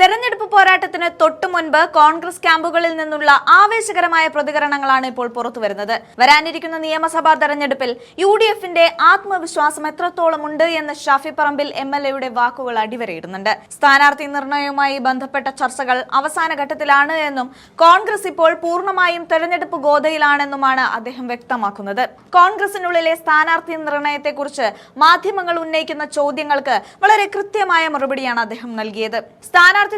തെരഞ്ഞെടുപ്പ് പോരാട്ടത്തിന് തൊട്ടുമുൻപ് കോൺഗ്രസ് ക്യാമ്പുകളിൽ നിന്നുള്ള ആവേശകരമായ പ്രതികരണങ്ങളാണ് ഇപ്പോൾ പുറത്തുവരുന്നത്. വരാനിരിക്കുന്ന നിയമസഭാ തെരഞ്ഞെടുപ്പിൽ UDFന്റെ ആത്മവിശ്വാസം എത്രത്തോളം ഉണ്ട് എന്ന് ഷാഫി പറമ്പിൽ MLAയുടെ വാക്കുകൾ അടിവരയിടുന്നുണ്ട്. സ്ഥാനാർത്ഥി നിർണയവുമായി ബന്ധപ്പെട്ട ചർച്ചകൾ അവസാന ഘട്ടത്തിലാണ് എന്നും കോൺഗ്രസ് ഇപ്പോൾ പൂർണ്ണമായും തെരഞ്ഞെടുപ്പ് ഗോതയിലാണെന്നുമാണ് അദ്ദേഹം വ്യക്തമാക്കുന്നത്. കോൺഗ്രസിനുള്ളിലെ സ്ഥാനാർത്ഥി നിർണയത്തെക്കുറിച്ച് മാധ്യമങ്ങൾ ഉന്നയിക്കുന്ന ചോദ്യങ്ങൾക്ക് വളരെ കൃത്യമായ മറുപടിയാണ് അദ്ദേഹം നൽകിയത്. സ്ഥാനാർത്ഥിത്വവുമായി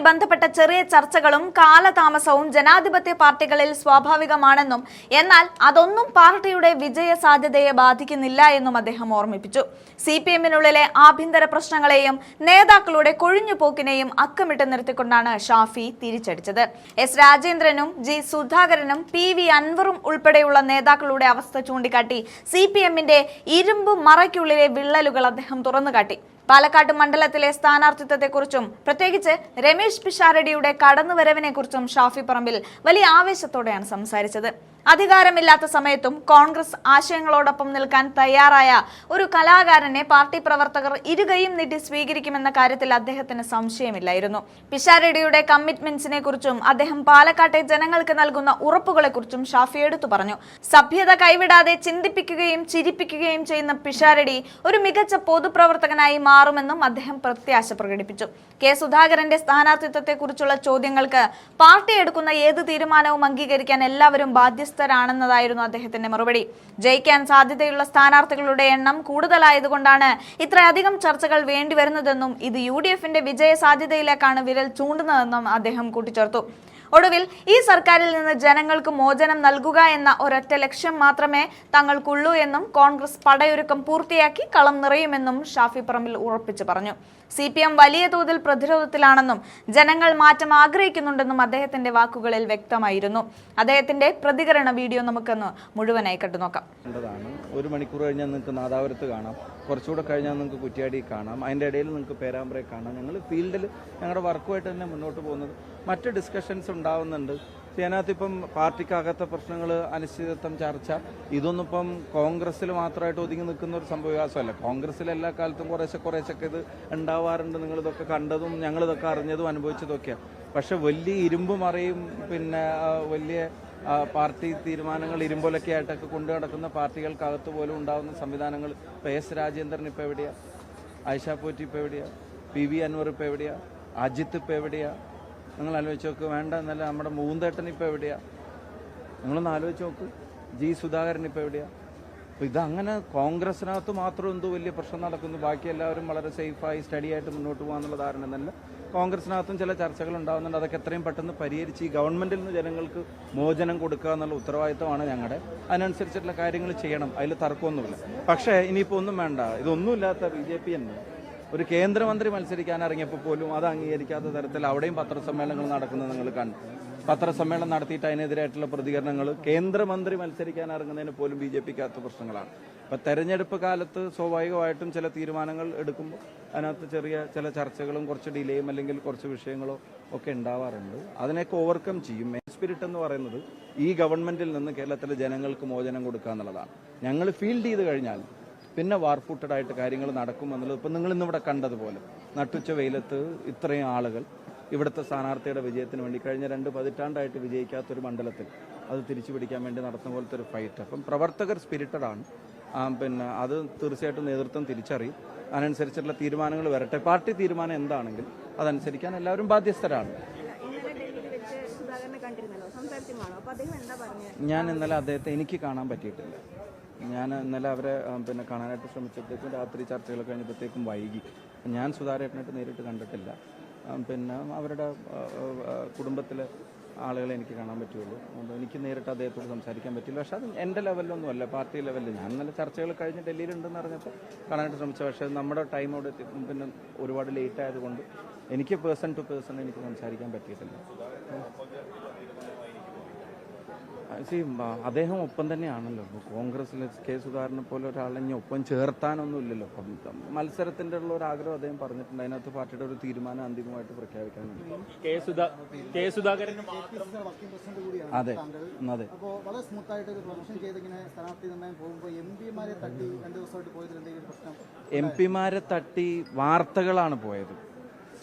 ബന്ധപ്പെട്ട ചെറിയ ചർച്ചകളും കാലതാമസവും ജനാധിപത്യ പാർട്ടികളിൽ സ്വാഭാവികമാണെന്നും എന്നാൽ അതൊന്നും പാർട്ടിയുടെ വിജയ സാധ്യതയെ ബാധിക്കുന്നില്ല എന്നും അദ്ദേഹം ഓർമ്മിപ്പിച്ചു. CPMനുള്ളിലെ ആഭ്യന്തര പ്രശ്നങ്ങളെയും നേതാക്കളുടെ കൊഴിഞ്ഞുപോക്കിനെയും അക്കമിട്ട് നിർത്തിക്കൊണ്ടാണ് ഷാഫി തിരിച്ചടിച്ചത്. S. രാജേന്ദ്രനും G. സുധാകരനും PV അൻവറും ഉൾപ്പെടെയുള്ള നേതാക്കളുടെ അവസ്ഥ ചൂണ്ടിക്കാട്ടി CPMന്റെ ഇരുമ്പ് മറയ്ക്കുള്ളിലെ വിള്ളലുകൾ അദ്ദേഹം തുറന്നുകാട്ടി. പാലക്കാട് മണ്ഡലത്തിലെ സ്ഥാനാർത്ഥിത്വത്തെക്കുറിച്ചും പ്രത്യേകിച്ച് രമേശ് പിഷാരടിയുടെ കടന്നുവരവിനെക്കുറിച്ചും ഷാഫി പറമ്പിൽ വലിയ ആവേശത്തോടെയാണ് സംസാരിച്ചത്. അധികാരമില്ലാത്ത സമയത്തും കോൺഗ്രസ് ആശയങ്ങളോടൊപ്പം നിൽക്കാൻ തയ്യാറായ ഒരു കലാകാരനെ പാർട്ടി പ്രവർത്തകർ ഇരുകൈയും നീട്ടി സ്വീകരിക്കുമെന്ന കാര്യത്തിൽ അദ്ദേഹത്തിന് സംശയമില്ലായിരുന്നു. പിഷാരടിയുടെ കമ്മിറ്റ്മെന്റ്സിനെ കുറിച്ചും അദ്ദേഹം പാലക്കാട്ടെ ജനങ്ങൾക്ക് നൽകുന്ന ഉറപ്പുകളെക്കുറിച്ചും ഷാഫി എടുത്തു പറഞ്ഞു. സഭ്യത കൈവിടാതെ ചിന്തിപ്പിക്കുകയും ചിരിപ്പിക്കുകയും ചെയ്യുന്ന പിഷാരടി ഒരു മികച്ച പൊതുപ്രവർത്തകനായി മാറുമെന്നും അദ്ദേഹം പ്രത്യാശ പ്രകടിപ്പിച്ചു. K. സുധാകരന്റെ സ്ഥാനാർത്ഥിത്വത്തെക്കുറിച്ചുള്ള ചോദ്യങ്ങൾക്ക് പാർട്ടി എടുക്കുന്ന ഏത് തീരുമാനവും അംഗീകരിക്കാൻ എല്ലാവരും ബാധ്യസ്ഥരാണെന്നതായിരുന്നു അദ്ദേഹത്തിന്റെ മറുപടി. ജയിക്കാൻ സാധ്യതയുള്ള സ്ഥാനാർത്ഥികളുടെ എണ്ണം കൂടുതലായതുകൊണ്ടാണ് ഇത്രയധികം ചർച്ചകൾ വേണ്ടിവരുന്നതെന്നും ഇത് UDFന്റെ വിജയ സാധ്യതയിലേക്കാണ് വിരൽ ചൂണ്ടുന്നതെന്നും അദ്ദേഹം കൂട്ടിച്ചേർത്തു. ഒടുവിൽ ഈ സർക്കാരിൽ നിന്ന് ജനങ്ങൾക്ക് മോചനം നൽകുക എന്ന ഒരൊറ്റ ലക്ഷ്യം മാത്രമേ തങ്ങൾക്കുള്ളൂ എന്നും കോൺഗ്രസ് പടയൊരുക്കം പൂർത്തിയാക്കി കളം നിറയുമെന്നും ഷാഫി പറമ്പിൽ ഉറപ്പിച്ചു പറഞ്ഞു. CPM വലിയ തോതിൽ പ്രതിരോധത്തിലാണെന്നും ജനങ്ങൾ മാറ്റം ആഗ്രഹിക്കുന്നുണ്ടെന്നും അദ്ദേഹത്തിന്റെ വാക്കുകളിൽ വ്യക്തമായിരുന്നു. അദ്ദേഹത്തിന്റെ പ്രതികരണ വീഡിയോ നമുക്കൊന്ന് മുഴുവനായി കണ്ടുനോക്കാം. ഒരു മണിക്കൂർ കഴിഞ്ഞാൽ നിങ്ങൾക്ക് നാദാപുരത്ത് കാണാം, കുറച്ചുകൂടെ കഴിഞ്ഞാൽ നിങ്ങൾക്ക് കുറ്റ്യാടി കാണാം, അതിൻ്റെ ഇടയിൽ നിങ്ങൾക്ക് പേരാമ്പ്രയെ കാണാം. ഞങ്ങൾ ഫീൽഡിൽ ഞങ്ങളുടെ വർക്കുമായിട്ട് തന്നെ മുന്നോട്ട് പോകുന്നത്. മറ്റ് ഡിസ്കഷൻസ് ഉണ്ടാവുന്നുണ്ട്. ഇതിനകത്തിപ്പം പാർട്ടിക്കകത്തെ പ്രശ്നങ്ങൾ, അനിശ്ചിതത്വം, ചർച്ച, ഇതൊന്നും ഇപ്പം കോൺഗ്രസ്സിൽ മാത്രമായിട്ട് ഒതുങ്ങി നിൽക്കുന്ന ഒരു സംഭവവികാസമല്ല. കോൺഗ്രസ്സിൽ എല്ലാ കാലത്തും കുറേശ്ശൊക്കെ ഇത് ഉണ്ടാവാറുണ്ട്. നിങ്ങളിതൊക്കെ കണ്ടതും ഞങ്ങളിതൊക്കെ അറിഞ്ഞതും അനുഭവിച്ചതൊക്കെയാണ്. പക്ഷെ വലിയ ഇരുമ്പ് മറയും വലിയ പാർട്ടി തീരുമാനങ്ങൾ ഇരുമ്പൊലൊക്കെ ആയിട്ടൊക്കെ കൊണ്ടു നടക്കുന്ന പാർട്ടികൾക്കകത്ത് പോലും ഉണ്ടാകുന്ന സംവിധാനങ്ങൾ. ഇപ്പോൾ S. രാജേന്ദ്രൻ ഇപ്പോൾ എവിടെയാണ്? ആയിഷ പോറ്റി ഇപ്പോൾ എവിടെയാണ്? PV അൻവർ ഇപ്പോൾ എവിടെയാണ്? അജിത്ത് ഇപ്പോൾ എവിടെയാണ്? നിങ്ങൾ ആലോചിച്ച് നോക്ക്. വേണ്ട എന്നല്ല, നമ്മുടെ മൂന്തേട്ടൻ ഇപ്പോൾ എവിടെയാണ്? നിങ്ങളൊന്ന് ആലോചിച്ച് നോക്ക്. G. സുധാകരൻ ഇപ്പോൾ എവിടെയാണ്? അപ്പോൾ ഇതങ്ങനെ കോൺഗ്രസിനകത്ത് മാത്രം എന്തോ വലിയ പ്രശ്നം നടക്കുന്നു, ബാക്കി എല്ലാവരും വളരെ സേഫായി സ്റ്റഡിയായിട്ട് മുന്നോട്ട് പോകാന്നുള്ള ധാരണ എന്നല്ല. കോൺഗ്രസിനകത്തും ചില ചർച്ചകൾ ഉണ്ടാകുന്നുണ്ട്. അതൊക്കെ എത്രയും പെട്ടെന്ന് പരിഹരിച്ച് ഈ ഗവൺമെൻറ്റിൽ നിന്ന് ജനങ്ങൾക്ക് മോചനം കൊടുക്കുക എന്നുള്ള ഉത്തരവാദിത്തമാണ് ഞങ്ങളുടെ. അതിനനുസരിച്ചിട്ടുള്ള കാര്യങ്ങൾ ചെയ്യണം, അതിൽ തർക്കമൊന്നുമില്ല. പക്ഷേ ഇനിയിപ്പോൾ ഒന്നും വേണ്ട. ഇതൊന്നുമില്ലാത്ത BJP തന്നെ ഒരു കേന്ദ്രമന്ത്രി മത്സരിക്കാൻ ഇറങ്ങിയപ്പോൾ പോലും അത് അംഗീകരിക്കാത്ത തരത്തിൽ അവിടെയും പത്രസമ്മേളനങ്ങൾ നടക്കുന്നത് നിങ്ങൾ കണ്ടു. പത്രസമ്മേളനം നടത്തിയിട്ട് അതിനെതിരായിട്ടുള്ള പ്രതികരണങ്ങൾ. കേന്ദ്രമന്ത്രി മത്സരിക്കാൻ ഇറങ്ങുന്നതിന് പോലും BJPക്കകത്ത് പ്രശ്നങ്ങളാണ്. അപ്പം തെരഞ്ഞെടുപ്പ് കാലത്ത് സ്വാഭാവികമായിട്ടും ചില തീരുമാനങ്ങൾ എടുക്കുമ്പോൾ അതിനകത്ത് ചില ചർച്ചകളും കുറച്ച് ഡിലേയും അല്ലെങ്കിൽ കുറച്ച് വിഷയങ്ങളോ ഒക്കെ ഉണ്ടാവാറുണ്ട്. അതിനെയൊക്കെ ഓവർകം ചെയ്യും. മെയിൻ സ്പിരിറ്റ് എന്ന് പറയുന്നത് ഈ ഗവൺമെന്റിൽ നിന്ന് കേരളത്തിലെ ജനങ്ങൾക്ക് മോചനം കൊടുക്കുക എന്നുള്ളതാണ്. ഞങ്ങൾ ഫീൽഡ് ചെയ്ത് കഴിഞ്ഞാൽ പിന്നെ വാർഫൂട്ടഡായിട്ട് കാര്യങ്ങൾ നടക്കുമെന്നുള്ളത് ഇപ്പം നിങ്ങൾ ഇന്നിവിടെ കണ്ടതുപോലെ നട്ടുച്ച വെയിലത്ത് ഇത്രയും ആളുകൾ ഇവിടുത്തെ സ്ഥാനാർത്ഥിയുടെ വിജയത്തിന് വേണ്ടി കഴിഞ്ഞ 2 പതിറ്റാണ്ടായിട്ട് വിജയിക്കാത്തൊരു മണ്ഡലത്തിൽ അത് തിരിച്ചു പിടിക്കാൻ വേണ്ടി നടത്തുന്ന പോലത്തെ ഒരു ഫൈറ്റ്. അപ്പം പ്രവർത്തകർ സ്പിരിറ്റഡാണ്. അത് തീർച്ചയായിട്ടും നേതൃത്വം തിരിച്ചറിയും. അതിനനുസരിച്ചുള്ള തീരുമാനങ്ങൾ വരട്ടെ. പാർട്ടി തീരുമാനം എന്താണെങ്കിൽ അതനുസരിക്കാൻ എല്ലാവരും ബാധ്യസ്ഥരാണ്. ഞാൻ ഇന്നലെ അദ്ദേഹത്തെ എനിക്ക് കാണാൻ പറ്റിയിട്ടില്ല. ഞാൻ ഇന്നലെ അവരെ കാണാനായിട്ട് ശ്രമിച്ചപ്പോഴത്തേക്കും രാത്രി ചർച്ചകൾ കഴിഞ്ഞപ്പോഴത്തേക്കും വൈകി. ഞാൻ സുധാകരനായിട്ട് നേരിട്ട് കണ്ടിട്ടില്ല. അവരുടെ കുടുംബത്തിലെ ആളുകളെ എനിക്ക് കാണാൻ പറ്റുള്ളൂ. എനിക്ക് നേരിട്ട് അദ്ദേഹത്തോട് സംസാരിക്കാൻ പറ്റില്ല. പക്ഷെ അത് എൻ്റെ ലെവലിലൊന്നും അല്ല, പാർട്ടി ലെവലിൽ. ഞാൻ ഇന്നലെ ചർച്ചകൾ കഴിഞ്ഞ് ഡൽഹിയിലുണ്ടെന്ന് അറിഞ്ഞപ്പോൾ കാണാനായിട്ട് ശ്രമിച്ചു. പക്ഷേ നമ്മുടെ ടൈമോട് ഒരുപാട് ലേറ്റ് ആയതുകൊണ്ട് എനിക്ക് പേഴ്സൺ ടു പേഴ്സൺ എനിക്ക് സംസാരിക്കാൻ പറ്റിയിട്ടില്ല. അദ്ദേഹം ഒപ്പം തന്നെയാണല്ലോ. കോൺഗ്രസിൽ K. സുധാകരനെ പോലെ ഒരാളെ ഇനി ഒപ്പം ചേർത്താനൊന്നും ഇല്ലല്ലോ. മത്സരത്തിൻ്റെ ഉള്ള ഒരു ആഗ്രഹം അദ്ദേഹം പറഞ്ഞിട്ടുണ്ട്. അതിനകത്ത് പാർട്ടിയുടെ ഒരു തീരുമാനം അന്തിമമായിട്ട് പ്രഖ്യാപിക്കാനുണ്ട്. അതെ. MP മാരെ തട്ടി വാർത്തകളാണ് പോയത്.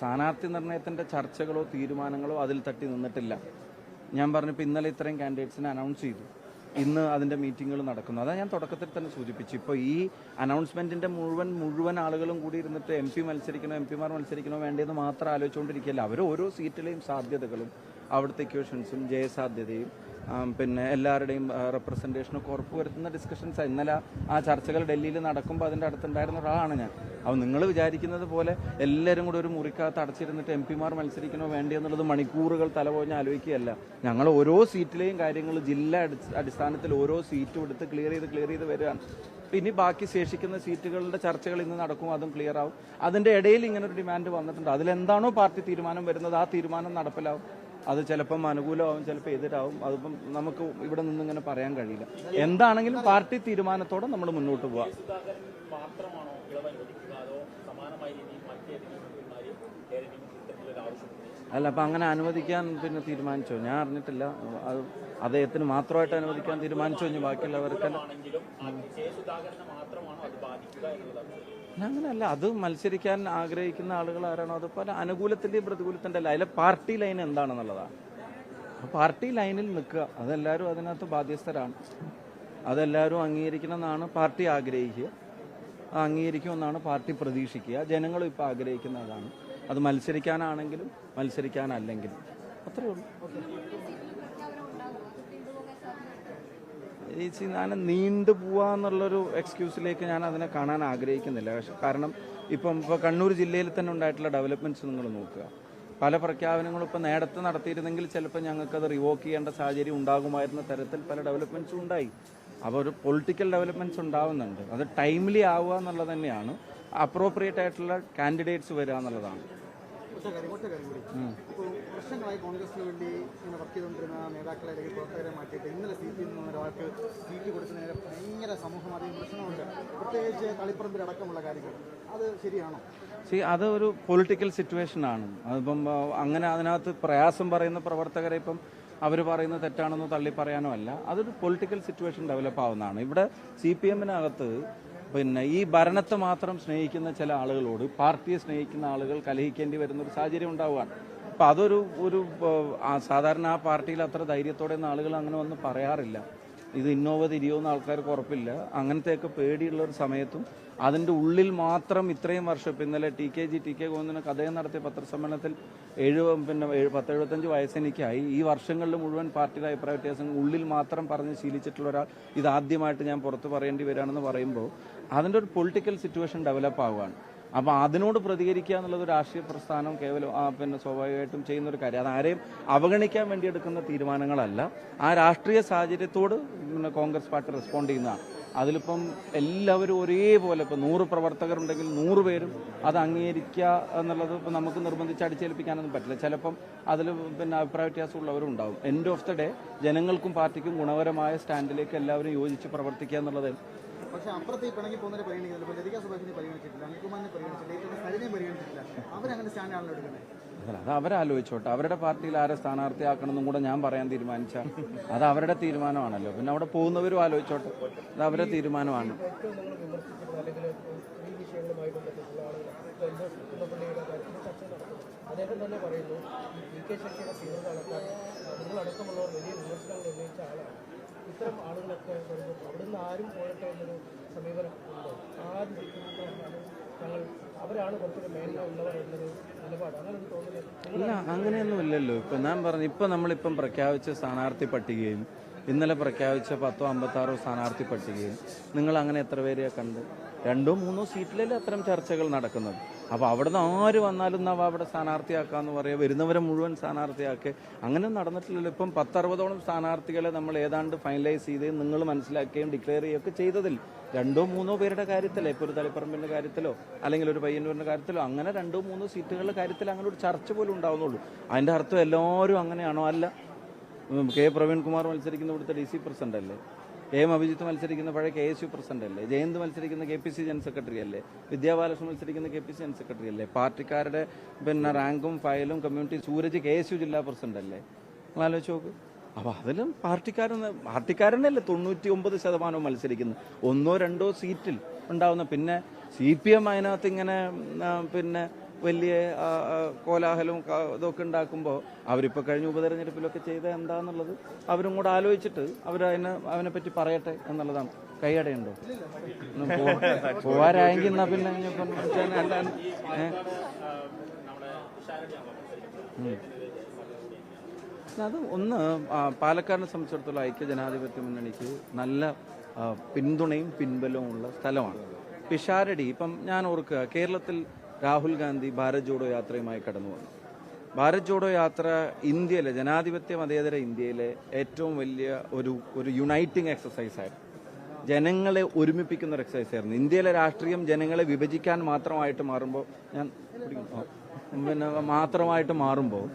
സ്ഥാനാർത്ഥി നിർണയത്തിൻ്റെ ചർച്ചകളോ തീരുമാനങ്ങളോ അതിൽ തട്ടി നിന്നിട്ടില്ല. ഞാൻ പറഞ്ഞപ്പോൾ ഇന്നലെ ഇത്രയും കാൻഡിഡേറ്റ്സിനെ അനൗൺസ് ചെയ്തു, ഇന്ന് അതിൻ്റെ മീറ്റിങ്ങുകൾ നടക്കുന്നു. അതാണ് ഞാൻ തുടക്കത്തിൽ തന്നെ സൂചിപ്പിച്ചു. ഇപ്പോൾ ഈ അനൗൺസ്മെൻറ്റിൻ്റെ മുഴുവൻ ആളുകളും കൂടി ഇരുന്നിട്ട് എം പിമാർ മത്സരിക്കണോ വേണ്ടതെന്ന് മാത്രം ആലോചിച്ചുകൊണ്ടിരിക്കുകയല്ല. അവർ ഓരോ സീറ്റിലെയും സാധ്യതകളും അവിടുത്തെ ഇക്വേഷൻസും ജയസാധ്യതയും പിന്നെ എല്ലാവരുടെയും റെപ്രസെൻറ്റേഷനൊക്കെ ഉറപ്പുവരുത്തുന്ന ഡിസ്കഷൻസ്. ഇന്നലെ ആ ചർച്ചകൾ ഡൽഹിയിൽ നടക്കുമ്പോൾ അതിൻ്റെ അടുത്തുണ്ടായിരുന്ന ഒരാളാണ് ഞാൻ. അപ്പോൾ നിങ്ങൾ വിചാരിക്കുന്നത് പോലെ എല്ലാവരും കൂടി ഒരു മുറിക്കകത്ത് അടച്ചിരുന്നിട്ട് എം പിമാർ മത്സരിക്കണോ വേണ്ടിയെന്നുള്ളത് മണിക്കൂറുകൾ തലപോഞ്ഞ് ആലോചിക്കുകയല്ല. ഞങ്ങൾ ഓരോ സീറ്റിലെയും കാര്യങ്ങൾ ജില്ലാ അടിസ്ഥാനത്തിൽ ഓരോ സീറ്റും എടുത്ത് ക്ലിയർ ചെയ്ത് വരികയാണ്. ഇനി ബാക്കി ശേഷിക്കുന്ന സീറ്റുകളുടെ ചർച്ചകൾ ഇന്ന് നടക്കും, അതും ക്ലിയർ ആവും. അതിൻ്റെ ഇടയിൽ ഇങ്ങനൊരു ഡിമാൻഡ് വന്നിട്ടുണ്ട്. അതിലെന്താണോ പാർട്ടി തീരുമാനം വരുന്നത് ആ തീരുമാനം നടപ്പിലാവും. അത് ചിലപ്പം അനുകൂലമാവും, ചിലപ്പോൾ എതിരാവും. അതിപ്പം നമുക്ക് ഇവിടെ നിന്നിങ്ങനെ പറയാൻ കഴിയില്ല. എന്താണെങ്കിലും പാർട്ടി തീരുമാനത്തോടെ നമ്മൾ മുന്നോട്ട് പോവാം. അല്ല, അപ്പം അങ്ങനെ അനുവദിക്കാൻ പിന്നെ തീരുമാനിച്ചോ? ഞാൻ അറിഞ്ഞിട്ടില്ല. അത് അദ്ദേഹത്തിന് മാത്രമായിട്ട് അനുവദിക്കാൻ തീരുമാനിച്ചോ? ഇനി ബാക്കിയുള്ളവർക്കല്ല. അങ്ങനെയല്ല, അത് മത്സരിക്കാൻ ആഗ്രഹിക്കുന്ന ആളുകൾ ആരാണോ അത് പല അനുകൂലത്തിൻ്റെയും പ്രതികൂലത്തിൻ്റെ അല്ല, അതിലെ പാർട്ടി ലൈൻ എന്താണെന്നുള്ളതാണ്. പാർട്ടി ലൈനിൽ നിൽക്കുക, അതെല്ലാവരും അതിനകത്ത് ബാധ്യസ്ഥരാണ്. അതെല്ലാവരും അംഗീകരിക്കണമെന്നാണ് പാർട്ടി ആഗ്രഹിക്കുക, അംഗീകരിക്കുമെന്നാണ് പാർട്ടി പ്രതീക്ഷിക്കുക. ജനങ്ങളും ഇപ്പോൾ ആഗ്രഹിക്കുന്നതാണ്. അത് മത്സരിക്കാനാണെങ്കിലും മത്സരിക്കാനല്ലെങ്കിലും അത്രയേ ഉള്ളൂ. ഞാൻ നീണ്ടു പോവാന്നുള്ളൊരു എക്സ്ക്യൂസിലേക്ക് ഞാൻ അതിനെ കാണാൻ ആഗ്രഹിക്കുന്നില്ല. കാരണം ഇപ്പോൾ കണ്ണൂർ ജില്ലയിൽ തന്നെ ഉണ്ടായിട്ടുള്ള ഡെവലപ്മെൻറ്റ്സ് നിങ്ങൾ നോക്കുക. പല പ്രഖ്യാപനങ്ങളും ഇപ്പോൾ നേരത്തെ നടത്തിയിരുന്നെങ്കിൽ ചിലപ്പോൾ ഞങ്ങൾക്കത് റിവോക്ക് ചെയ്യേണ്ട സാഹചര്യം ഉണ്ടാകുമായിരുന്ന തരത്തിൽ പല ഡെവലപ്മെൻറ്റ്സും ഉണ്ടായി. അപ്പോൾ ഒരു പൊളിറ്റിക്കൽ ഡെവലപ്മെൻറ്റ്സ് ഉണ്ടാവുന്നുണ്ട്. അത് ടൈംലി ആവുക എന്നുള്ളത് തന്നെയാണ്. അപ്രോപ്രിയേറ്റ് ആയിട്ടുള്ള കാൻഡിഡേറ്റ്സ് വരിക എന്നുള്ളതാണ്. ഇപ്പോൾ വർഷങ്ങളായി കോൺഗ്രസിന് വേണ്ടി ഇങ്ങനെ വർക്ക് ചെയ്തുകൊണ്ടിരുന്ന നേതാക്കളെ അല്ലെങ്കിൽ പ്രവർത്തകരെ മാറ്റിയിട്ട് ഇന്നലെ സീറ്റിൽ നിന്ന് ഒരാൾക്ക് സീറ്റ് കൊടുക്കുന്നതിന് ഭയങ്കര സമൂഹമാധ്യമ പ്രശ്നമുണ്ട്, പ്രത്യേകിച്ച് തളിപ്പറമ്പിലടക്കമുള്ള കാര്യങ്ങൾ. അത് ശരിയാണോ? അത് ഒരു പൊളിറ്റിക്കൽ സിറ്റുവേഷനാണ്. അതിപ്പം അങ്ങനെ അതിനകത്ത് പ്രയാസം പറയുന്ന പ്രവർത്തകരെ ഇപ്പം അവർ പറയുന്നത് തെറ്റാണെന്നോ തള്ളി പറയാനോ അല്ല. അതൊരു പൊളിറ്റിക്കൽ സിറ്റുവേഷൻ ഡെവലപ്പ് ആവുന്നതാണ്. ഇവിടെ CPM-നകത്ത് പിന്നെ ഈ ഭരണത്തെ മാത്രം സ്നേഹിക്കുന്ന ചില ആളുകളോട് പാർട്ടിയെ സ്നേഹിക്കുന്ന ആളുകൾ കലഹിക്കേണ്ടി വരുന്നൊരു സാഹചര്യം ഉണ്ടാവുകയാണ്. അപ്പം അതൊരു സാധാരണ ആ പാർട്ടിയിൽ അത്ര ധൈര്യത്തോടെ ആളുകൾ അങ്ങനെ ഒന്നും പറയാറില്ല. ഇത് ഇന്നോവ തിരിയോന്ന് ആൾക്കാർക്ക് ഉറപ്പില്ല. അങ്ങനത്തെയൊക്കെ പേടിയുള്ളൊരു സമയത്തും അതിൻ്റെ ഉള്ളിൽ മാത്രം ഇത്രയും വർഷം ഇപ്പം ഇന്നലെ ടി കെ ഗോവിന്ദനൊക്കെ അദ്ദേഹം നടത്തിയ പത്രസമ്മേളനത്തിൽ 10-75 വയസ്സെനിക്കായി. ഈ വർഷങ്ങളിൽ മുഴുവൻ പാർട്ടിയുടെ അഭിപ്രായ വ്യത്യാസങ്ങൾ ഉള്ളിൽ മാത്രം പറഞ്ഞ് ശീലിച്ചിട്ടുള്ള ഒരാൾ ഇതാദ്യമായിട്ട് ഞാൻ പുറത്ത് പറയേണ്ടി വരികയാണെന്ന് പറയുമ്പോൾ അതിൻ്റെ ഒരു പൊളിറ്റിക്കൽ സിറ്റുവേഷൻ ഡെവലപ്പ് ആവുകയാണ്. അപ്പോൾ അതിനോട് പ്രതികരിക്കുക എന്നുള്ളത് രാഷ്ട്രീയ പ്രസ്ഥാനം കേവലം സ്വാഭാവികമായിട്ടും ചെയ്യുന്നൊരു കാര്യം. അതാരെയും അവഗണിക്കാൻ വേണ്ടി എടുക്കുന്ന തീരുമാനങ്ങളല്ല. ആ രാഷ്ട്രീയ സാഹചര്യത്തോട് കോൺഗ്രസ് പാർട്ടി റെസ്പോണ്ട് ചെയ്യുന്നതാണ്. അതിലിപ്പം എല്ലാവരും ഒരേപോലെ ഇപ്പം 100 പ്രവർത്തകരുണ്ടെങ്കിൽ 100 പേരും അത് അംഗീകരിക്കുക എന്നുള്ളത് ഇപ്പം നമുക്ക് നിർബന്ധിച്ച് അടിച്ചേൽപ്പിക്കാനൊന്നും പറ്റില്ല. ചിലപ്പം അതിൽ അഭിപ്രായ വ്യത്യാസമുള്ളവരും ഉണ്ടാവും. എൻഡ് ഓഫ് ദ ഡേ ജനങ്ങൾക്കും പാർട്ടിക്കും ഗുണകരമായ സ്റ്റാൻഡിലേക്ക് എല്ലാവരും യോജിച്ച് പ്രവർത്തിക്കുക എന്നുള്ളത്. പക്ഷേ അപ്പുറത്ത് ഈ പിണങ്ങി പോകുന്നവരെ പരിഗണിക്കുന്നില്ല. ഇപ്പോൾ ലതിക സുഭാഷിനെ പരിഗണിച്ചിട്ടില്ല, അനിൽകുമാറിനെ പരിഗണിച്ചിട്ടില്ല, സരിനെയും പരിഗണിച്ചിട്ടില്ല. അവരങ്ങനെ സ്റ്റാൻഡാണല്ലോ എടുക്കുന്നത്. അത് അവരാലോചിച്ചോട്ടെ. അവരുടെ പാർട്ടിയിൽ ആരെ സ്ഥാനാർത്ഥിയാക്കണമെന്നും കൂടെ ഞാൻ പറയാൻ തീരുമാനിച്ചാൽ അത് അവരുടെ തീരുമാനമാണല്ലോ. പിന്നെ അവിടെ പോകുന്നവരും ആലോചിച്ചോട്ടെ, അത് അവരുടെ തീരുമാനമാണ്. അദ്ദേഹം തന്നെ പറയുന്നു, PK ശശിയുടെ തീവ്രത നടത്താൻ നിങ്ങളടക്കമുള്ളവർ വലിയ വിമർശനങ്ങൾ ഉന്നയിച്ച ആളാണ്. ഇത്തരം ആളുകളൊക്കെ വരുമ്പോൾ അവിടുന്ന് ആരും പോകട്ടെ എന്നൊരു സമീപനം ഉണ്ടോ? ആരും ഞങ്ങൾ അവരാണ് കുറച്ചുകൂടെ മേന്മ ഉള്ളവർ എന്നൊരു നിലപാട് അങ്ങനെ തോന്നുന്നത്? ഇല്ല, അങ്ങനെയൊന്നും ഇല്ലല്ലോ. ഇപ്പം ഞാൻ പറഞ്ഞു, ഇപ്പം നമ്മളിപ്പം പ്രഖ്യാപിച്ച സ്ഥാനാർത്ഥി പട്ടികയും ഇന്നലെ പ്രഖ്യാപിച്ച 10-56 സ്ഥാനാർത്ഥി പട്ടികയും നിങ്ങൾ അങ്ങനെ എത്ര പേരെയാണ് കണ്ട്? 2-3 സീറ്റിലല്ലേ അത്തരം ചർച്ചകൾ നടക്കുന്നത്. അപ്പോൾ അവിടുന്ന് ആര് വന്നാലും അവിടെ സ്ഥാനാർത്ഥിയാക്കാമെന്ന് പറയുക, വരുന്നവരെ മുഴുവൻ സ്ഥാനാർത്ഥിയാക്കുക, അങ്ങനെ നടന്നിട്ടില്ലല്ലോ. ഇപ്പം 10-60ഓളം സ്ഥാനാർത്ഥികളെ നമ്മൾ ഏതാണ്ട് ഫൈനലൈസ് ചെയ്ത് നിങ്ങൾ മനസ്സിലാക്കുകയും ഡിക്ലെയർ ചെയ്യുകയൊക്കെ ചെയ്തതിൽ 2-3 പേരുടെ കാര്യത്തിലോ, ഇപ്പോൾ ഒരു തളിപ്പറമ്പിൻ്റെ കാര്യത്തിലോ അല്ലെങ്കിൽ ഒരു പയ്യന്നൂരിൻ്റെ കാര്യത്തിലോ അങ്ങനെ 2-3 സീറ്റുകളുടെ കാര്യത്തിൽ അങ്ങനെ ഒരു ചർച്ച പോലും ഉണ്ടാവുന്നുള്ളൂ. അതിൻ്റെ അർത്ഥം എല്ലാവരും അങ്ങനെയാണോ? അല്ല. കെ പ്രവീൺകുമാർ മത്സരിക്കുന്ന ഇവിടുത്തെ DC പ്രസിഡന്റ് അല്ലേ? അഭിജിത്ത് മത്സരിക്കുന്ന പഴയ KSU പ്രസിഡന്റ് അല്ലേ? ജയന്ത് മത്സരിക്കുന്ന KPC ജനറൽ സെക്രട്ടറി അല്ലേ? വിദ്യാബാലകൃഷ്ണൻ മത്സരിക്കുന്ന KPC ജനറൽ സെക്രട്ടറി അല്ലേ? പാർട്ടിക്കാരുടെ റാങ്കും ഫയലും കമ്മ്യൂണിറ്റി സൂരജ് KSU ജില്ലാ പ്രസിഡന്റ് അല്ലേ? നിങ്ങൾ ആലോചിച്ച് നോക്ക്. അപ്പോൾ അതിലും പാർട്ടിക്കാരനല്ലേ 99% മത്സരിക്കുന്നത്. 1-2 സീറ്റിൽ ഉണ്ടാവുന്ന. പിന്നെ CPM അതിനകത്ത് ഇങ്ങനെ വലിയ കോലാഹലവും ഇതൊക്കെ ഉണ്ടാക്കുമ്പോൾ അവരിപ്പോൾ കഴിഞ്ഞ ഉപതെരഞ്ഞെടുപ്പിലൊക്കെ ചെയ്ത എന്താന്നുള്ളത് അവരും കൂടെ ആലോചിച്ചിട്ട് അവനെപ്പറ്റി പറയട്ടെ എന്നുള്ളതാണ്. കൈയടയുണ്ടോ? പോവാരായെങ്കിൽ എന്നാ പിന്നെ അത് ഒന്ന് പാലക്കാടിനെ സംബന്ധിച്ചിടത്തോളം ഐക്യജനാധിപത്യ മുന്നണിക്ക് നല്ല പിന്തുണയും പിൻബലവും ഉള്ള സ്ഥലമാണ്. പിഷാരടി ഇപ്പം ഞാൻ ഓർക്കുക, കേരളത്തിൽ രാഹുൽ ഗാന്ധി ഭാരത് ജോഡോ യാത്രയുമായി കടന്നു വന്നു. ഭാരത് ജോഡോ യാത്ര ഇന്ത്യയിലെ ജനാധിപത്യ മതേതര ഇന്ത്യയിലെ ഏറ്റവും വലിയ ഒരു യുണൈറ്റിംഗ് എക്സസൈസായിരുന്നു. ജനങ്ങളെ ഒരുമിപ്പിക്കുന്ന ഒരു എക്സസൈസ് ആയിരുന്നു. ഇന്ത്യയിലെ രാഷ്ട്രീയം ജനങ്ങളെ വിഭജിക്കാൻ മാത്രമായിട്ട് മാറുമ്പോൾ മാത്രമായിട്ട് മാറുമ്പോൾ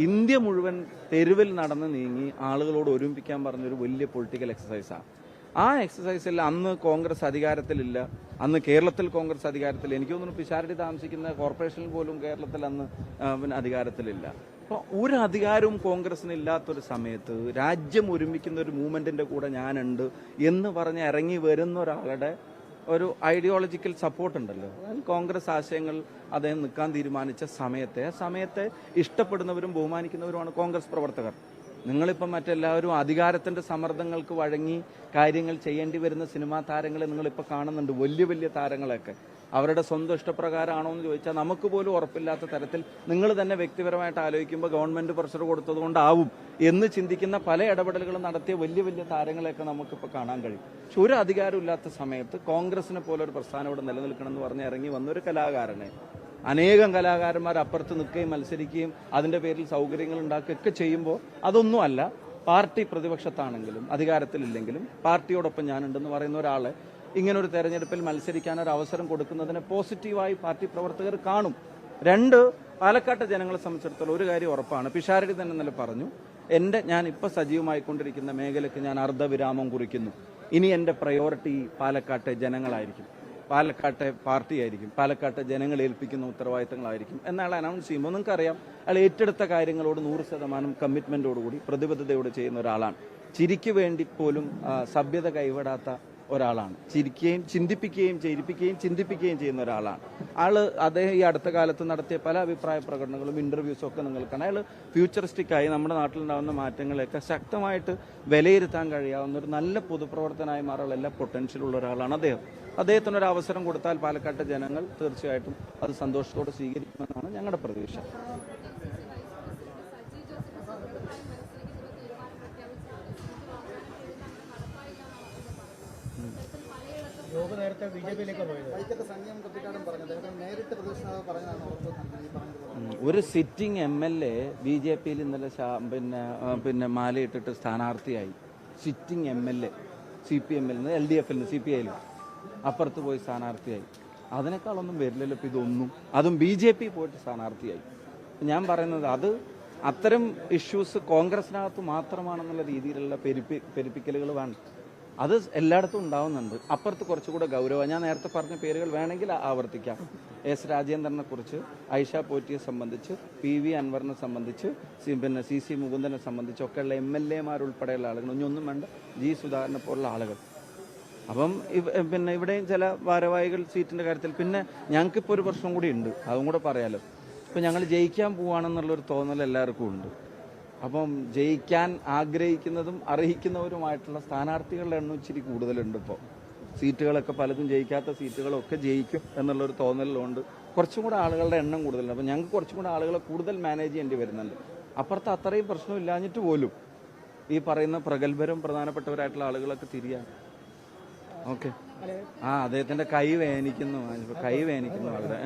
ഇന്ത്യ മുഴുവൻ തെരുവിൽ നടന്ന് നീങ്ങി ആളുകളോട് ഒരുമിപ്പിക്കാൻ പറഞ്ഞൊരു വലിയ പൊളിറ്റിക്കൽ എക്സസൈസാണ്. ആ എക്സസൈസിൽ അന്ന് കോൺഗ്രസ് അധികാരത്തിലില്ല. അന്ന് കേരളത്തിൽ കോൺഗ്രസ് അധികാരത്തിൽ, എനിക്ക് തോന്നുന്നു പിഷാരടി താമസിക്കുന്ന കോർപ്പറേഷനിൽ പോലും കേരളത്തിൽ അന്ന് അധികാരത്തിലില്ല. അപ്പോൾ ഒരു അധികാരവും കോൺഗ്രസിന് ഇല്ലാത്തൊരു സമയത്ത് രാജ്യം ഒരുമിക്കുന്ന ഒരു മൂവ്മെന്റിന്റെ കൂടെ ഞാനുണ്ട് എന്ന് പറഞ്ഞ് ഇറങ്ങി വരുന്ന ഒരാളുടെ ഒരു ഐഡിയോളജിക്കൽ സപ്പോർട്ട് ഉണ്ടല്ലോ. അതായത് കോൺഗ്രസ് ആശയങ്ങൾ അദ്ദേഹം നിൽക്കാൻ തീരുമാനിച്ച സമയത്തെ ഇഷ്ടപ്പെടുന്നവരും ബഹുമാനിക്കുന്നവരുമാണ് കോൺഗ്രസ് പ്രവർത്തകർ. നിങ്ങളിപ്പം മറ്റെല്ലാവരും അധികാരത്തിന്റെ സമ്മർദ്ദങ്ങൾക്ക് വഴങ്ങി കാര്യങ്ങൾ ചെയ്യേണ്ടി വരുന്ന സിനിമാ താരങ്ങളെ നിങ്ങളിപ്പോൾ കാണുന്നുണ്ട്. വലിയ വലിയ താരങ്ങളെയൊക്കെ അവരുടെ സ്വന്തം ഇഷ്ടപ്രകാരമാണോ എന്ന് ചോദിച്ചാൽ നമുക്ക് പോലും ഉറപ്പില്ലാത്ത തരത്തിൽ നിങ്ങൾ തന്നെ വ്യക്തിപരമായിട്ട് ആലോചിക്കുമ്പോൾ ഗവൺമെന്റ് പ്രഷർ കൊടുത്തതുകൊണ്ടാവും എന്ന് ചിന്തിക്കുന്ന പല ഇടപെടലുകളും നടത്തിയ വലിയ വലിയ താരങ്ങളെയൊക്കെ നമുക്കിപ്പോൾ കാണാൻ കഴിയും. പക്ഷെ ഒരു അധികാരമില്ലാത്ത സമയത്ത് കോൺഗ്രസിനെ പോലെ ഒരു പ്രസ്ഥാനം ഇവിടെ നിലനിൽക്കണം എന്ന് പറഞ്ഞ് ഇറങ്ങി വന്നൊരു കലാകാരനെ അനേകം കലാകാരന്മാർ അപ്പുറത്ത് നിൽക്കുകയും മത്സരിക്കുകയും അതിന്റെ പേരിൽ സൗകര്യങ്ങൾ ഉണ്ടാക്കുകയൊക്കെ ചെയ്യുമ്പോൾ അതൊന്നുമല്ല. പാർട്ടി പ്രതിപക്ഷത്താണെങ്കിലും അധികാരത്തിലില്ലെങ്കിലും പാർട്ടിയോടൊപ്പം ഞാനുണ്ടെന്ന് പറയുന്ന ഒരാളെ ഇങ്ങനൊരു തെരഞ്ഞെടുപ്പിൽ മത്സരിക്കാൻ ഒരു അവസരം കൊടുക്കുന്നതിനെ പോസിറ്റീവായി പാർട്ടി പ്രവർത്തകർ കാണും. രണ്ട്, പാലക്കാട്ടെ ജനങ്ങളെ സംബന്ധിച്ചിടത്തോളം ഒരു കാര്യം ഉറപ്പാണ്. പിഷാരടി തന്നെ ഇന്നലെ പറഞ്ഞു, ഞാൻ ഇപ്പോൾ സജീവമായിക്കൊണ്ടിരിക്കുന്ന മേഖലയ്ക്ക് ഞാൻ അർദ്ധവിരാമം കുറിക്കുന്നു. ഇനി എൻ്റെ പ്രയോറിറ്റി പാലക്കാട്ടെ ജനങ്ങളായിരിക്കും, പാലക്കാട്ടെ പാർട്ടിയായിരിക്കും, പാലക്കാട്ടെ ജനങ്ങൾ ഏൽപ്പിക്കുന്ന ഉത്തരവാദിത്തങ്ങളായിരിക്കും എന്നയാൾ അനൗൺസ് ചെയ്യുമ്പോൾ നിങ്ങൾക്കറിയാം അയാൾ ഏറ്റെടുത്ത കാര്യങ്ങളോട് 100% കമ്മിറ്റ്മെന്റോടുകൂടി പ്രതിബദ്ധതയോട് ചെയ്യുന്ന ഒരാളാണ്. ചിരിക്ക് വേണ്ടി പോലും സഭ്യത കൈവിടാത്ത ഒരാളാണ്. ചിരിക്കുകയും ചിന്തിപ്പിക്കുകയും ചിന്തിപ്പിക്കുകയും ചെയ്യുന്ന ഒരാളാണ്. അദ്ദേഹം ഈ അടുത്ത കാലത്ത് നടത്തിയ പല അഭിപ്രായ പ്രകടനങ്ങളും ഇന്റർവ്യൂസും ഒക്കെ നിങ്ങൾക്കാണ്. അയാൾ ഫ്യൂച്ചറിസ്റ്റിക്കായി നമ്മുടെ നാട്ടിലുണ്ടാകുന്ന മാറ്റങ്ങളെയൊക്കെ ശക്തമായിട്ട് വിലയിരുത്താൻ കഴിയാവുന്ന ഒരു നല്ല പൊതുപ്രവർത്തനായി മാറാനുള്ള എല്ലാ പൊട്ടൻഷ്യലുള്ള ഒരാളാണ് അദ്ദേഹം. അദ്ദേഹത്തിനൊരു അവസരം കൊടുത്താൽ പാലക്കാട്ടെ ജനങ്ങൾ തീർച്ചയായിട്ടും അത് സന്തോഷത്തോടെ സ്വീകരിക്കുമെന്നാണ് ഞങ്ങളുടെ പ്രതീക്ഷ. ഒരു സിറ്റിംഗ് MLA BJP-യിൽ ഇന്നലെ പിന്നെ മാലയിട്ടിട്ട് സ്ഥാനാർത്ഥിയായി. സിറ്റിംഗ് MLA CPM-ൽ നിന്ന് LDF-ൽ നിന്ന് CPI-ൽ അപ്പുറത്ത് പോയി സ്ഥാനാർത്ഥിയായി. അതിനേക്കാളൊന്നും വരില്ലല്ലോ ഇപ്പം ഇതൊന്നും. അതും BJP പോയിട്ട് സ്ഥാനാർത്ഥിയായി. ഞാൻ പറയുന്നത് അത്തരം ഇഷ്യൂസ് കോൺഗ്രസിനകത്ത് മാത്രമാണെന്നുള്ള രീതിയിലുള്ള പെരുപ്പിക്കലുകൾ വേണം. അത് എല്ലായിടത്തും ഉണ്ടാവുന്നുണ്ട്. അപ്പുറത്ത് കുറച്ചുകൂടെ ഗൗരവം. ഞാൻ നേരത്തെ പറഞ്ഞ പേരുകൾ വേണമെങ്കിൽ ആവർത്തിക്കാം. S. രാജേന്ദ്രനെ കുറിച്ച്, ഐഷ പോറ്റിയെ സംബന്ധിച്ച്, PV അൻവറിനെ സംബന്ധിച്ച്, പിന്നെ CC മുകുന്ദനെ സംബന്ധിച്ചൊക്കെയുള്ള MLA-മാരുൾപ്പെടെയുള്ള ആളുകൾ, ഇനിയൊന്നും വേണ്ട G. സുധാകരനെ പോലുള്ള ആളുകൾ. അപ്പം പിന്നെ ഇവിടെയും ചില ഭാരവാഹികൾ സീറ്റിന്റെ കാര്യത്തിൽ പിന്നെ ഞങ്ങൾക്കിപ്പോൾ ഒരു പ്രശ്നം കൂടി ഉണ്ട്, അതും കൂടെ പറയാലോ. ഇപ്പം ഞങ്ങൾ ജയിക്കാൻ പോവാണെന്നുള്ളൊരു തോന്നൽ എല്ലാവർക്കും ഉണ്ട്. അപ്പം ജയിക്കാൻ ആഗ്രഹിക്കുന്നതും അർഹിക്കുന്നവരുമായിട്ടുള്ള സ്ഥാനാർത്ഥികളുടെ എണ്ണം ഇച്ചിരി കൂടുതലുണ്ട്. ഇപ്പോൾ സീറ്റുകളൊക്കെ പലതും ജയിക്കാത്ത സീറ്റുകളൊക്കെ ജയിക്കും എന്നുള്ളൊരു തോന്നലുണ്ട്. കുറച്ചും കൂടെ ആളുകളുടെ എണ്ണം കൂടുതലുണ്ട്. അപ്പം ഞങ്ങൾക്ക് കുറച്ചും കൂടെ ആളുകളെ കൂടുതൽ മാനേജ് ചെയ്യേണ്ടി വരുന്നുണ്ട്. അപ്പുറത്ത് അത്രയും പ്രശ്നമില്ലാഞ്ഞിട്ട് പോലും ഈ പറയുന്ന പ്രഗത്ഭരും പ്രധാനപ്പെട്ടവരായിട്ടുള്ള ആളുകളൊക്കെ തിരിയാണ്. ഓക്കെ, അദ്ദേഹത്തിന്റെ കൈ വേനിക്കുന്നു വളരെ.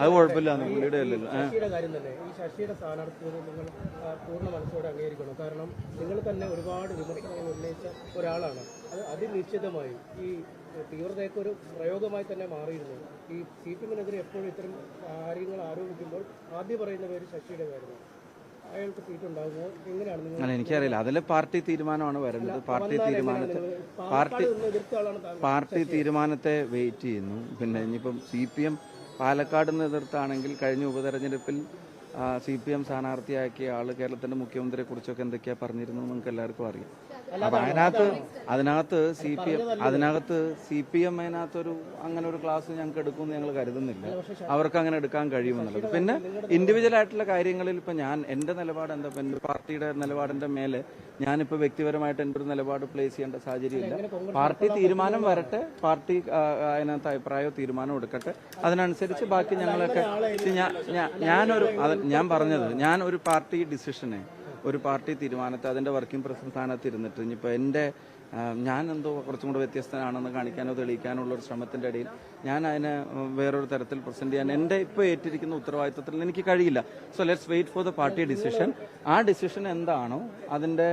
അത് കുഴപ്പമില്ല, പുള്ളിയുടെ അല്ലല്ലോ. കാര്യം തന്നെ ഈ ശശിയുടെ സ്ഥാനാർത്ഥിത്വം നിങ്ങൾ പൂർണ്ണ മനസ്സോടെ അംഗീകരിക്കണം. കാരണം നിങ്ങൾ തന്നെ ഒരുപാട് വിമർശനങ്ങൾ ഉന്നയിച്ച ഒരാളാണ്. അത് അതിനിശ്ചിതമായി ഈ തീവ്രതയ്ക്ക് ഒരു പ്രയോഗമായി തന്നെ മാറിയിരുന്നു. ഈ CPM-നെതിരെ എപ്പോഴും ഇത്തരം കാര്യങ്ങൾ ആരോപിക്കുമ്പോൾ ആദ്യം പറയുന്ന പേര് ശശിയുടെ കാര്യമാണ്. അയാൾക്ക് സീറ്റ് ഉണ്ടാകുമോ? എങ്ങനെയാണ്? എനിക്കറിയില്ല, അതിൽ പാർട്ടി തീരുമാനമാണ് വരുന്നത്. പാർട്ടി തീരുമാനത്തെ വെയിറ്റ് ചെയ്യുന്നു. പിന്നെ ഇനിയിപ്പം CPM പാലക്കാട് നിന്ന് എതിർത്താണെങ്കിൽ കഴിഞ്ഞ ഉപതെരഞ്ഞെടുപ്പിൽ CPM സ്ഥാനാർത്ഥിയാക്കിയ ആൾ കേരളത്തിന്റെ മുഖ്യമന്ത്രിയെ കുറിച്ചൊക്കെ എന്തൊക്കെയാ പറഞ്ഞിരുന്നത് നിങ്ങൾക്ക് എല്ലാവർക്കും അറിയാം. അപ്പൊ അതിനകത്ത് CPM അതിനകത്തൊരു അങ്ങനെ ഒരു ക്ലാസ് ഞങ്ങൾക്ക് എടുക്കുമെന്ന് ഞങ്ങൾ കരുതുന്നില്ല. അവർക്ക് അങ്ങനെ എടുക്കാൻ കഴിയുമെന്നുള്ളത്. പിന്നെ ഇൻഡിവിജ്വൽ ആയിട്ടുള്ള കാര്യങ്ങളിൽ ഇപ്പൊ ഞാൻ എന്റെ നിലപാട് എന്താ, എന്റെ പാർട്ടിയുടെ നിലപാടിന്റെ മേലെ ഞാനിപ്പോ വ്യക്തിപരമായിട്ട് എൻ്റെ ഒരു നിലപാട് പ്ലേസ് ചെയ്യേണ്ട സാഹചര്യമില്ല. പാർട്ടി തീരുമാനം വരട്ടെ, പാർട്ടി അതിനകത്ത് അഭിപ്രായമോ തീരുമാനം എടുക്കട്ടെ, അതിനനുസരിച്ച് ബാക്കി ഞങ്ങളൊക്കെ ഞാൻ പറഞ്ഞത്, ഞാൻ ഒരു പാർട്ടി ഡിസിഷനെ, ഒരു പാർട്ടി തീരുമാനത്തെ അതിന്റെ വർക്കിംഗ് പ്രസിഡന്റ് സ്ഥാനത്ത് ഇരുന്നിട്ട് ഇനിയിപ്പോൾ ഞാൻ എന്തോ കുറച്ചും കൂടെ വ്യത്യസ്തനാണെന്ന് കാണിക്കാനോ തെളിയിക്കാനുള്ള ഒരു ശ്രമത്തിന്റെ ഇടയിൽ ഞാൻ അതിനെ വേറൊരു തരത്തിൽ പ്രസന്റ് ചെയ്യാൻ എൻ്റെ ഇപ്പോൾ ഏറ്റിരിക്കുന്ന ഉത്തരവാദിത്വത്തിൽ എനിക്ക് കഴിയില്ല. So let's wait for the party decision. ആ ഡിസിഷൻ എന്താണോ, അതിന്റെ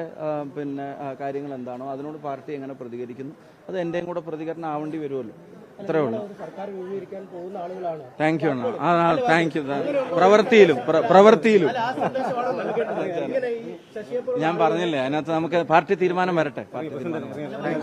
കാര്യങ്ങൾ എന്താണോ, അതിനോട് പാർട്ടി എങ്ങനെ പ്രതികരിക്കുന്നു, അത് എന്റെയും കൂടെ പ്രതികരണം ആവേണ്ടി വരുമല്ലോ. അത്രേ ഉള്ളൂ. Thank you thank you. പ്രവൃത്തിയിലും ഞാൻ പറഞ്ഞില്ലേ, അതിനകത്ത് നമുക്ക് പാർട്ടി തീരുമാനം വരട്ടെ.